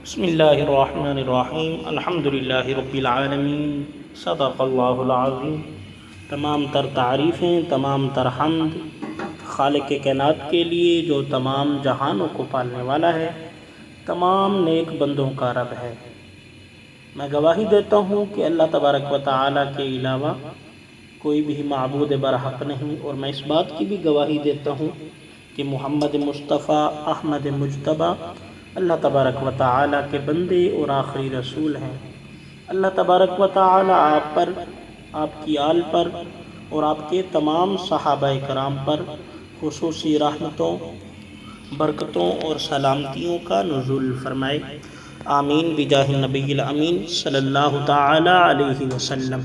بسم اللہ الرحمن الرحیم الحمد للہ رب العالمین صدق اللہ العظیم۔ تمام تر تعریفیں، تمام تر حمد خالق کائنات کے لیے جو تمام جہانوں کو پالنے والا ہے، تمام نیک بندوں کا رب ہے۔ میں گواہی دیتا ہوں کہ اللہ تبارک و تعالیٰ کے علاوہ کوئی بھی معبود برحق نہیں، اور میں اس بات کی بھی گواہی دیتا ہوں کہ محمد مصطفیٰ احمد مجتبیٰ اللہ تبارک و تعالیٰ کے بندے اور آخری رسول ہیں۔ اللہ تبارک و تعالیٰ آپ پر، آپ کی آل پر اور آپ کے تمام صحابہ کرام پر خصوصی رحمتوں، برکتوں اور سلامتیوں کا نزول فرمائے، آمین بجاہ النبی الامین صلی اللہ تعالیٰ علیہ وسلم۔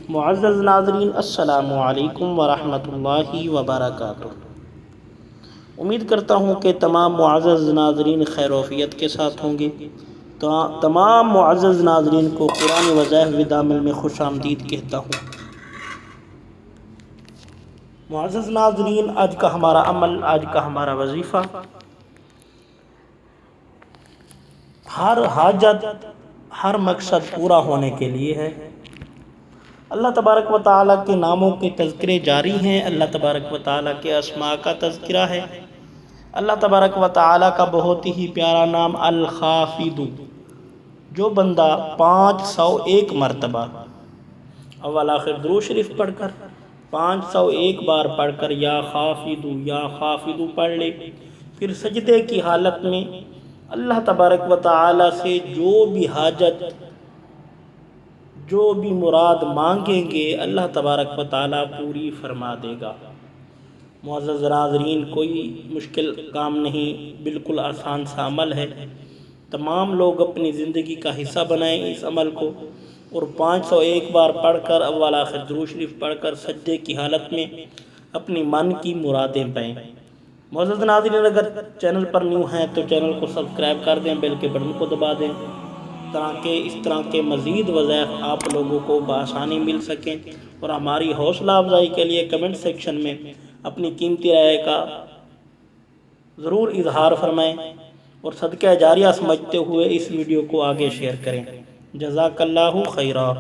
معزز ناظرین، السلام علیکم ورحمۃ اللہ وبرکاتہ۔ امید کرتا ہوں کہ تمام معزز ناظرین خیر و عافیت کے ساتھ ہوں گے۔ تمام معزز ناظرین کو قرآن وضاح ودامل میں خوش آمدید کہتا ہوں۔ معزز ناظرین، آج کا ہمارا عمل، آج کا ہمارا وظیفہ ہر حاجت، ہر مقصد پورا ہونے کے لیے ہے۔ اللہ تبارک و تعالیٰ کے ناموں کے تذکرے جاری ہیں، اللہ تبارک و تعالیٰ کے اسماء کا تذکرہ ہے۔ اللہ تبارک و تعالیٰ کا بہت ہی پیارا نام الخافض، جو بندہ 501 مرتبہ اول آخر درود شریف پڑھ کر 501 بار پڑھ کر یا خافض پڑھ لے، پھر سجدے کی حالت میں اللہ تبارک و تعالیٰ سے جو بھی حاجت، جو بھی مراد مانگیں گے، اللہ تبارک و تعالیٰ پوری فرما دے گا۔ معزز ناظرین، کوئی مشکل کام نہیں، بالکل آسان سا عمل ہے۔ تمام لوگ اپنی زندگی کا حصہ بنائیں اس عمل کو، اور 501 بار پڑھ کر اول آخر درود شریف پڑھ کر سجدے کی حالت میں اپنی من کی مرادیں پائیں۔ معزز ناظرین، اگر چینل پر نیو ہیں تو چینل کو سبسکرائب کر دیں، بیل کے بٹن کو دبا دیں تاکہ اس طرح کے مزید وظائف آپ لوگوں کو بآسانی مل سکیں، اور ہماری حوصلہ افزائی کے لیے کمنٹ سیکشن میں اپنی قیمتی رائے کا ضرور اظہار فرمائیں، اور صدقہ جاریہ سمجھتے ہوئے اس ویڈیو کو آگے شیئر کریں۔ جزاک اللہ خیرا۔